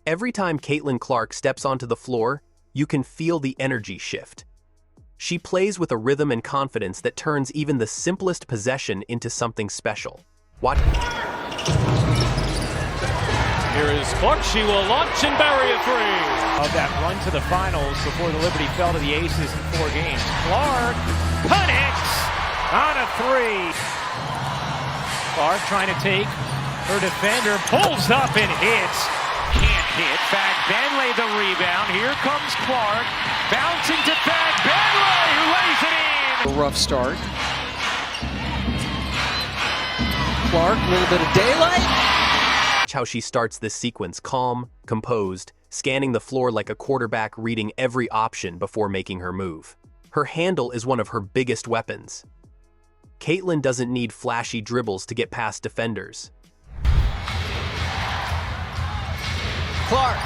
Every time Caitlin Clark steps onto the floor, you can feel the energy shift. She plays with a rhythm and confidence that turns even the simplest possession into something special. Watch. Here is Clark. She will launch and bury a three. Of that run to the finals before the Liberty fell to the Aces in 4 games. Clark connects on a three. Clark trying to take her defender, pulls up and hits. Can't hit. Fag Benley the rebound. Here comes Clark. Bouncing to Fag Benley, who lays it in. A rough start. Clark, a little bit of daylight. Watch how she starts this sequence, calm, composed, scanning the floor like a quarterback reading every option before making her move. Her handle is one of her biggest weapons. Caitlin doesn't need flashy dribbles to get past defenders. Clark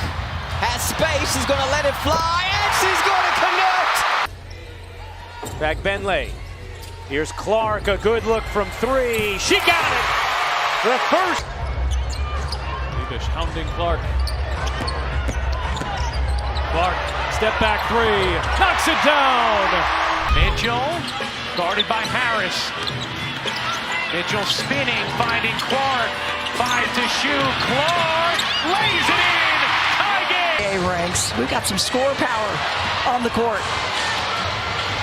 has space, she's going to let it fly, and she's going to connect! Fag Benley. Here's Clark, a good look from 3. She got it! The first. Leavish hounding Clark. Clark, step back 3, knocks it down! Mitchell, guarded by Harris. Mitchell spinning, finding Clark. 5 to shoot, Clark lays it in! Tie game! Ranks, we've got some score power on the court.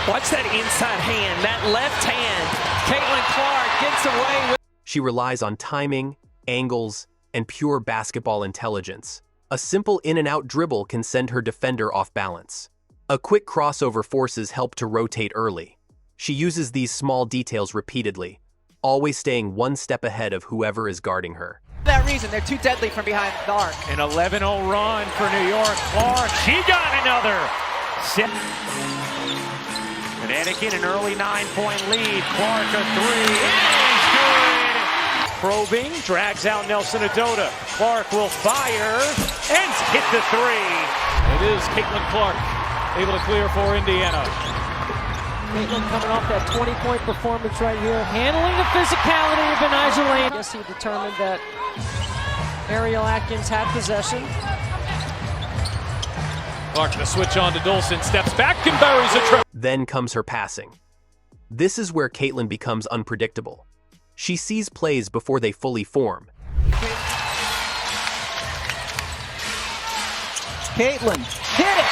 Watch that inside hand, that left hand. Caitlin Clark gets away with. She relies on timing, angles, and pure basketball intelligence. A simple in-and-out dribble can send her defender off balance. A quick crossover forces help to rotate early. She uses these small details repeatedly, always staying one step ahead of whoever is guarding her. For that reason, they're too deadly from behind the arc. An 11-0 run for New York. Clark, she got another. Connecticut, an early 9-point lead. Clark, a 3. It is good. Probing, drags out Nelson Adota. Clark will fire and hit the 3. It is Caitlin Clark able to clear for Indiana. Caitlin coming off that 20-point performance right here, handling the physicality of Benijah Lane. I guess he determined that Ariel Atkins had possession. Clark to switch on to Dolson, steps back and buries a triple. Then comes her passing. This is where Caitlin becomes unpredictable. She sees plays before they fully form. Caitlin hit it!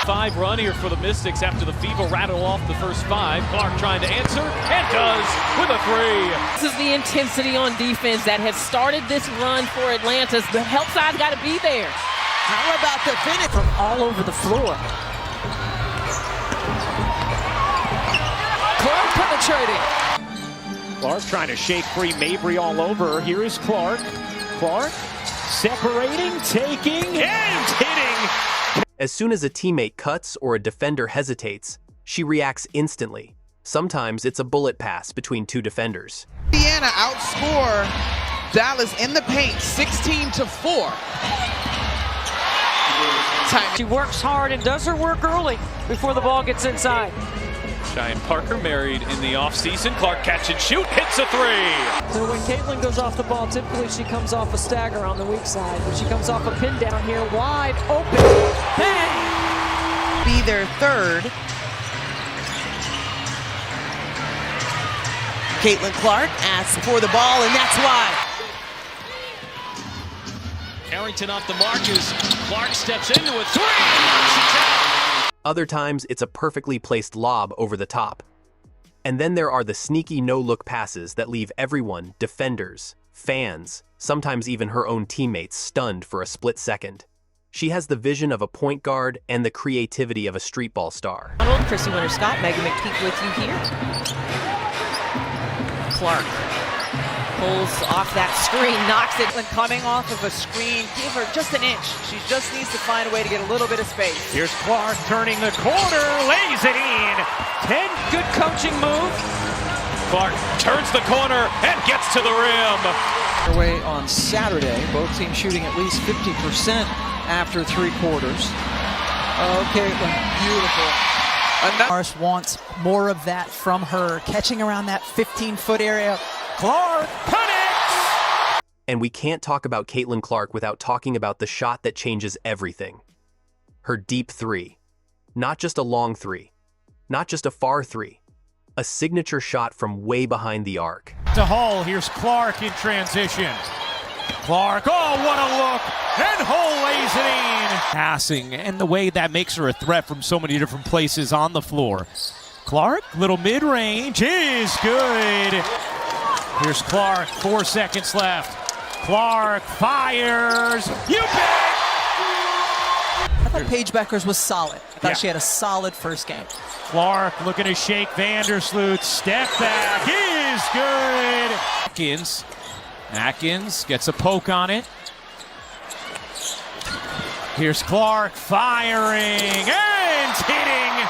5 run here for the Mystics after the Fever rattle off the first 5. Clark trying to answer, and does with a 3. This is the intensity on defense that has started this run for Atlanta. The help side's got to be there. How about the finish from all over the floor? Clark penetrating. Clark trying to shake free Mabry all over. Here is Clark. Clark separating, taking, and hitting. As soon as a teammate cuts or a defender hesitates, she reacts instantly. Sometimes it's a bullet pass between 2 defenders. Indiana outscore Dallas in the paint 16-4. She works hard and does her work early before the ball gets inside. Cheyenne Parker married in the offseason. Clark catch and shoot, hits a 3. So when Caitlin goes off the ball, typically she comes off a stagger on the weak side. But she comes off a pin down here, wide open. Bang! Be their third. Caitlin Clark asks for the ball, and that's why. Carrington off the mark as Clark steps into a 3. Other times, it's a perfectly placed lob over the top. And then there are the sneaky no-look passes that leave everyone, defenders, fans, sometimes even her own teammates, stunned for a split second. She has the vision of a point guard and the creativity of a street ball star. Chrissy Winter-Scott, Megan McPeak with you here. Clark pulls off that screen, knocks it. When coming off of a screen, give her just an inch. She just needs to find a way to get a little bit of space. Here's Clark turning the corner, lays it in. 10. Good coaching move. Clark turns the corner and gets to the rim. Away on Saturday, both teams shooting at least 50% after 3 quarters. Oh, Caitlin, beautiful. Morris wants more of that from her, catching around that 15-foot area. Clark connects! And we can't talk about Caitlin Clark without talking about the shot that changes everything. Her deep three. Not just a long three. Not just a far three. A signature shot from way behind the arc. To Hull, here's Clark in transition. Clark, oh, what a look! And Hull lays it in! Passing, and the way that makes her a threat from so many different places on the floor. Clark, little mid-range, is good! Here's Clark, 4 seconds left. Clark fires, you bet! I thought Paige Beckers was solid. I thought she had a solid first game. Clark looking to shake Vandersloot. Step back is good. Atkins gets a poke on it. Here's Clark firing and hitting.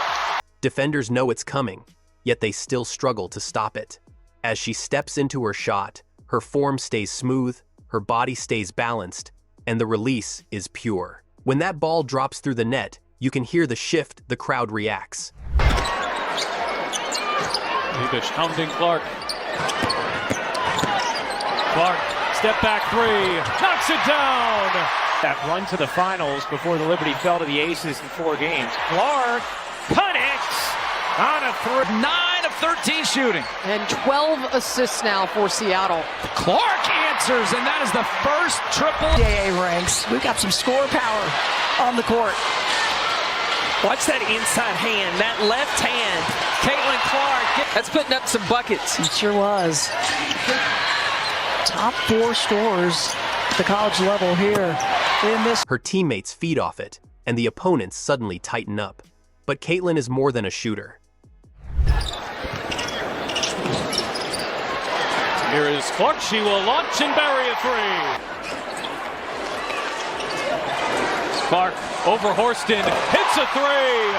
Defenders know it's coming, yet they still struggle to stop it. As she steps into her shot, her form stays smooth, her body stays balanced, and the release is pure. When that ball drops through the net, you can hear the shift the crowd reacts. Leibich hounding Clark. Clark, step back three, knocks it down! That run to the finals before the Liberty fell to the Aces in 4 games. Clark connects on a 9 of 13 shooting. And 12 assists now for Seattle. Clark answers, and that is the first triple. AA ranks. We've got some score power on the court. Watch that inside hand, that left hand. Caitlin Clark. That's putting up some buckets. It sure was. Top 4 scorers at the college level here in this. Her teammates feed off it, and the opponents suddenly tighten up. But Caitlin is more than a shooter. Here is Clark. She will launch and bury a three. Clark over Horston, hits a three.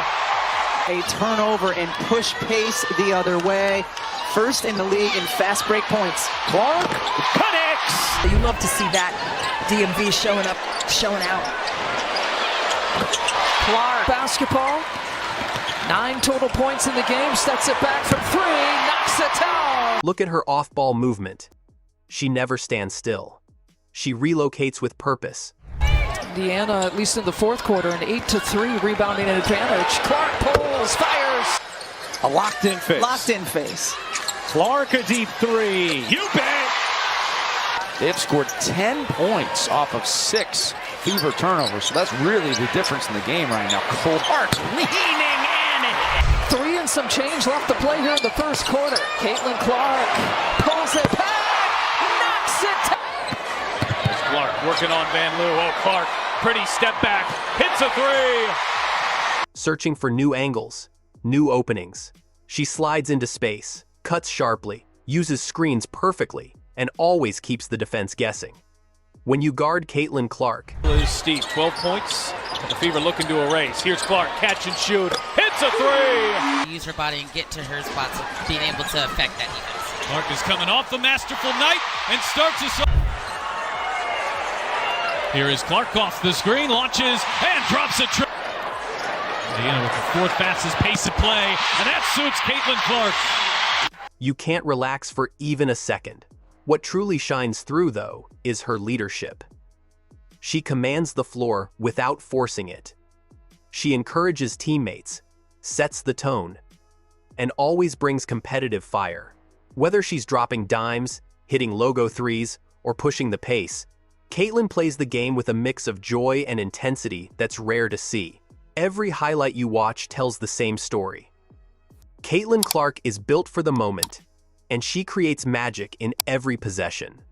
A turnover and push pace the other way. First in the league in fast break points. Clark connects. You love to see that DMV showing up, showing out. Clark basketball. 9 total points in the game. Steps it back from 3. Knocks it down. Look at her off-ball movement. She never stands still. She relocates with purpose. Indiana, at least in the fourth quarter, an 8-3 rebounding advantage. Clark pulls, fires. A locked-in face. Locked-in face. Clark a deep three. You bet. They've scored 10 points off of 6 fever turnovers, so that's really the difference in the game right now. Clark leaning in. 3 and some change left to play here in the first quarter. Caitlin Clark pulls it back, knocks it down. Clark working on Van Loo. Oh, Clark, pretty step back, hits a three. Searching for new angles, new openings. She slides into space, cuts sharply, uses screens perfectly, and always keeps the defense guessing. When you guard Caitlin Clark, Is Steve, 12 points. The Fever looking to erase. Here's Clark, catch and shoot, hits a three. Use her body and get to her spots, being able to affect that defense. Clark is coming off the masterful night and starts us off. Here is Clark off the screen, launches, and drops a triple. Indiana with the 4th fastest pace of play, and that suits Caitlin Clark. you can't relax for even a second. What truly shines through, though, is her leadership. She commands the floor without forcing it. She encourages teammates, sets the tone, and always brings competitive fire. Whether she's dropping dimes, hitting logo threes, or pushing the pace, Caitlin plays the game with a mix of joy and intensity that's rare to see. Every highlight you watch tells the same story. Caitlin Clark is built for the moment, and she creates magic in every possession.